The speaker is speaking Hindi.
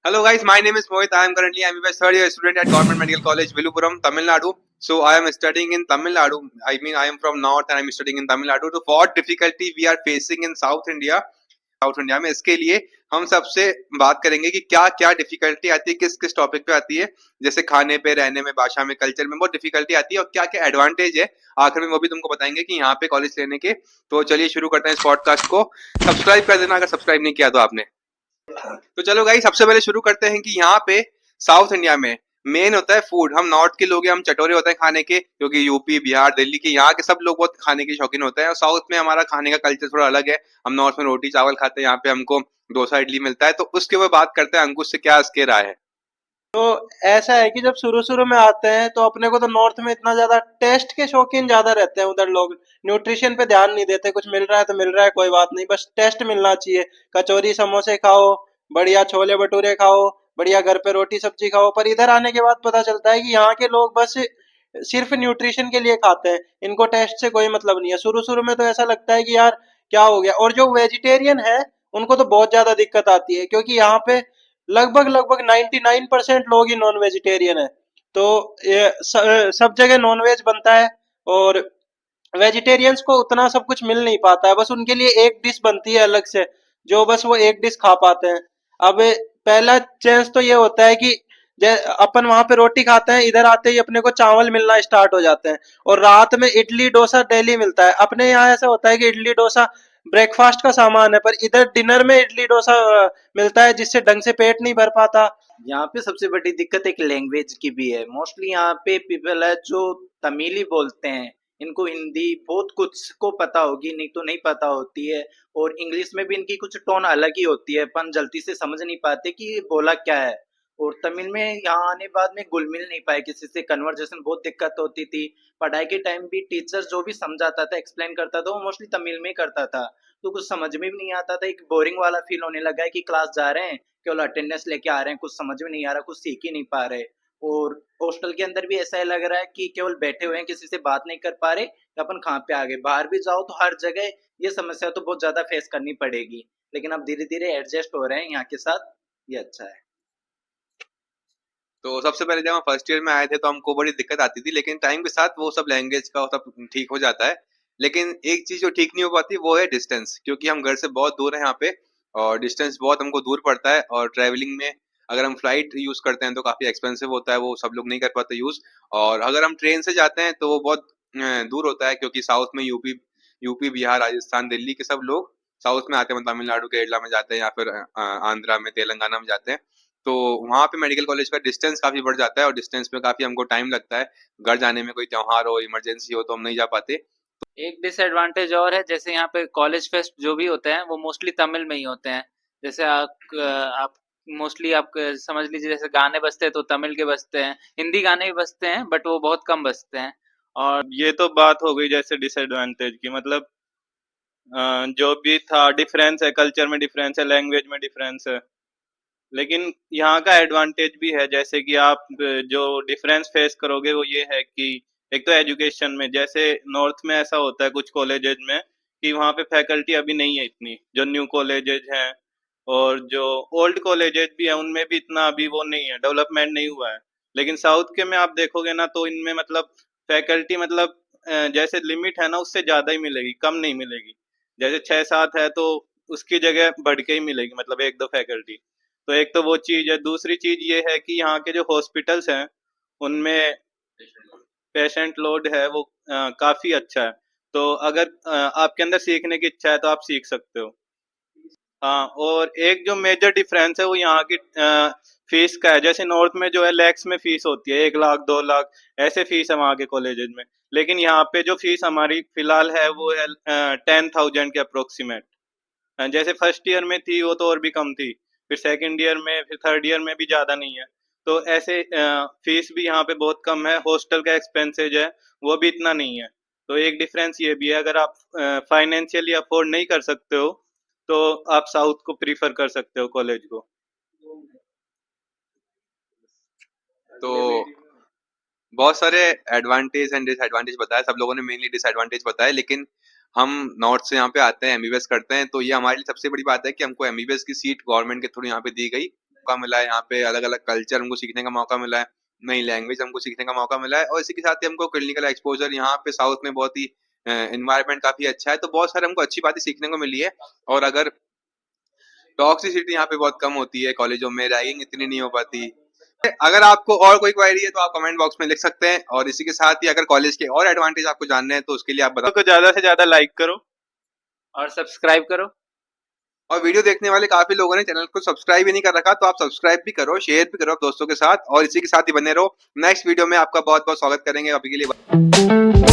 Hello guys, my name is Mohit. I am currently MBBS third year student at Government Medical College, Vilupuram, Tamil Nadu. So I am studying in Tamil Nadu. I am from North and I am studying in Tamil Nadu. So what difficulty we are facing in south India में, इसके लिए हम सबसे बात करेंगे कि क्या क्या डिफिकल्टी आती है, किस किस टॉपिक पे आती है, जैसे खाने पे, रहने में, भाषा में, कल्चर में बहुत डिफिकल्टी आती है और क्या क्या एडवांटेज है आखिर में वो भी तुमको बताएंगे कि यहाँ पे कॉलेज लेने के। तो चलिए शुरू करते हैं इस पॉडकास्ट को। सब्सक्राइब कर देना अगर सब्सक्राइब नहीं किया तो आपने। तो चलो गाइस, सबसे पहले शुरू करते हैं कि यहाँ पे साउथ इंडिया में मेन होता है फूड। हम नॉर्थ के लोग हैं, हम चटोरे होते हैं खाने के, क्योंकि यूपी, बिहार, दिल्ली के यहाँ के सब लोग बहुत खाने के शौकीन होते हैं। और साउथ में हमारा खाने का कल्चर थोड़ा अलग है। हम नॉर्थ में रोटी चावल खाते हैं, यहाँ पे हमको डोसा इडली मिलता है। तो उसके ऊपर बात करते हैं, अंकुश से क्या इसके राय है। तो ऐसा है कि जब शुरू शुरू में आते हैं तो अपने को तो नॉर्थ में इतना ज्यादा टेस्ट के शौकीन ज्यादा रहते हैं। उधर लोग न्यूट्रिशन पे ध्यान नहीं देते, कुछ मिल रहा है तो मिल रहा है, कोई बात नहीं, बस टेस्ट मिलना चाहिए। कचौरी समोसे खाओ, बढ़िया छोले भटूरे खाओ, बढ़िया घर पे रोटी सब्जी खाओ। पर इधर आने के बाद पता चलता है कि यहाँ के लोग बस सिर्फ न्यूट्रिशन के लिए खाते हैं, इनको टेस्ट से कोई मतलब नहीं है। शुरू शुरू में तो ऐसा लगता है कि यार क्या हो गया। और जो वेजिटेरियन है उनको तो बहुत ज्यादा दिक्कत आती है, क्योंकि यहाँ पे लगभग लगभग 99% लोग ही नॉन वेजिटेरियन है। तो ये सब जगह नॉन वेज बनता है और वेजिटेरियंस को उतना सब कुछ मिल नहीं पाता है। बस उनके लिए एक डिश बनती है अलग से, जो बस वो एक डिश खा पाते हैं। अब पहला चांस तो ये होता है कि अपन वहां पे रोटी खाते हैं, इधर आते ही अपने को चावल मिलना स्टार्ट हो जाते हैं। और रात में इडली डोसा डेली मिलता है। अपने यहाँ ऐसा होता है कि इडली डोसा ब्रेकफास्ट का सामान है, पर इधर डिनर में इडली डोसा मिलता है, जिससे ढंग से पेट नहीं भर पाता। यहाँ पे सबसे बड़ी दिक्कत एक लैंग्वेज की भी है। मोस्टली यहाँ पे पीपल है जो तमिली बोलते हैं, इनको हिंदी बहुत कुछ को पता होगी, नहीं तो नहीं पता होती है। और इंग्लिश में भी इनकी कुछ टोन अलग ही होती है, अपन जल्दी से समझ नहीं पाते कि ये बोला क्या है। और तमिल में यहाँ आने बाद में घुल मिल नहीं पाए किसी से, कन्वर्जेशन बहुत दिक्कत होती थी। पढ़ाई के टाइम भी टीचर जो भी समझाता था, एक्सप्लेन करता था, वो मोस्टली तमिल में ही करता था। तो कुछ समझ में भी नहीं आता था, एक बोरिंग वाला फील होने लगा है कि क्लास जा रहे हैं, केवल अटेंडेंस लेके आ रहे हैं, कुछ समझ में नहीं आ रहा, कुछ सीख ही नहीं पा रहे। और हॉस्टल के अंदर भी ऐसा ही लग रहा है कि केवल बैठे हुए हैं, किसी से बात नहीं कर पा रहे कि अपन कहाँ पे आ गए। बाहर भी जाओ तो हर जगह ये समस्या तो बहुत ज्यादा फेस करनी पड़ेगी, लेकिन अब धीरे धीरे एडजस्ट हो रहे हैं यहाँ के साथ, ये अच्छा है। तो सबसे पहले जब हम फर्स्ट ईयर में आए थे तो हमको बड़ी दिक्कत आती थी, लेकिन टाइम के साथ वो सब लैंग्वेज का सब ठीक हो जाता है। लेकिन एक चीज जो ठीक नहीं हो पाती वो है डिस्टेंस, क्योंकि हम घर से बहुत दूर है यहाँ पे और डिस्टेंस बहुत हमको दूर पड़ता है। और ट्रैवलिंग में अगर हम फ्लाइट यूज करते हैं तो काफी एक्सपेंसिव होता है, वो सब लोग नहीं कर पाते यूज। और अगर हम ट्रेन से जाते हैं तो वो बहुत दूर होता है, क्योंकि साउथ में यूपी बिहार राजस्थान दिल्ली के सब लोग साउथ में आते हैं, मतलब तमिलनाडु केरला में जाते हैं या फिर आंध्रा में तेलंगाना में जाते हैं। तो वहाँ पे मेडिकल कॉलेज का डिस्टेंस काफ़ी बढ़ जाता है और डिस्टेंस में काफ़ी हमको टाइम लगता है। घर जाने में कोई त्योहार हो, इमरजेंसी हो तो हम नहीं जा पाते। एक डिसएडवांटेज और है, जैसे यहाँ पे कॉलेज फेस्ट जो भी होते हैं वो मोस्टली तमिल में ही होते हैं। जैसे आप मोस्टली आप समझ लीजिए, जैसे गाने बजते हैं तो तमिल के बजते हैं, हिंदी गाने भी बजते हैं बट वो बहुत कम बजते हैं। और ये तो बात हो गई जैसे डिसएडवांटेज की, मतलब जो भी था डिफरेंस है, कल्चर में डिफरेंस है, लैंग्वेज में डिफरेंस है। लेकिन यहाँ का एडवांटेज भी है, जैसे कि आप जो डिफरेंस फेस करोगे वो ये है कि एक तो एजुकेशन में, जैसे नॉर्थ में ऐसा होता है कुछ कॉलेजेज में कि वहाँ पे फैकल्टी अभी नहीं है इतनी, जो न्यू कॉलेजेज हैं और जो ओल्ड कॉलेजेज भी है उनमें भी इतना अभी वो नहीं है, डेवलपमेंट नहीं हुआ है। लेकिन साउथ के में आप देखोगे ना तो इनमें मतलब फैकल्टी मतलब जैसे लिमिट है ना उससे ज़्यादा ही मिलेगी, कम नहीं मिलेगी। जैसे 6-7 है तो उसकी जगह बढ़ के ही मिलेगी, मतलब 1-2 फैकल्टी। तो एक तो वो चीज़ है। दूसरी चीज़ ये है कि यहाँ के जो हॉस्पिटल्स हैं उनमें पेशेंट लोड है वो काफ़ी अच्छा है। तो अगर आपके अंदर सीखने की इच्छा है तो आप सीख सकते हो। हाँ, और एक जो मेजर डिफरेंस है वो यहाँ की फीस का है। जैसे नॉर्थ में जो है लैक्स में फीस होती है, 1 लाख 2 लाख ऐसे फीस है वहाँ के कॉलेजेस में। लेकिन यहाँ पे जो फीस हमारी फिलहाल है वो है 10,000 के अप्रोक्सीमेट। जैसे फर्स्ट ईयर में थी वो तो और भी कम थी, फिर सेकंड ईयर में, फिर थर्ड ईयर में भी ज़्यादा नहीं है। तो ऐसे फीस भी यहाँ पे बहुत कम है। हॉस्टल का एक्सपेंसेज है वो भी इतना नहीं है। तो एक डिफरेंस ये भी है, अगर आप फाइनेंशियली अफोर्ड नहीं कर सकते हो तो आप साउथ को प्रीफर कर सकते हो कॉलेज को। तो बहुत सारे एडवांटेज एंड डिसएडवांटेज बताया, सब लोगों ने मेनली डिसएडवांटेज बताया। लेकिन हम नॉर्थ से यहाँ पे आते हैं, एमबीबीएस करते हैं, तो ये हमारे लिए सबसे बड़ी बात है कि हमको एमबीबीएस की सीट गवर्नमेंट के थ्रू यहाँ पे दी गई। मौका मिला है, यहाँ पे अलग अलग कल्चर हमको सीखने का मौका मिला है, नई लैंग्वेज हमको सीखने का मौका मिला है, और इसी के साथ ही हमको क्लिनिकल एक्सपोजर यहाँ पे साउथ में बहुत ही एनवायरनमेंट काफी अच्छा है, तो बहुत सारे हमको अच्छी बातें सीखने को मिली है। और अगर टॉक्सिसिटी यहाँ पे बहुत कम होती है कॉलेजों में, रैगिंग इतनी नहीं हो पाती। अगर आपको और कोई क्वेरी है तो आप कमेंट बॉक्स में लिख सकते हैं, और इसी के साथ ही अगर कॉलेज के और एडवांटेज आपको जानने हैं तो उसके लिए आप बता, को ज्यादा से ज्यादा लाइक करो और सब्सक्राइब करो। और वीडियो देखने वाले काफी लोगों ने चैनल को सब्सक्राइब ही नहीं कर रखा, तो आप सब्सक्राइब भी करो, शेयर भी करो दोस्तों के साथ, और इसी के साथ ही बने रहो। नेक्स्ट वीडियो में आपका बहुत बहुत स्वागत करेंगे। अभी के लिए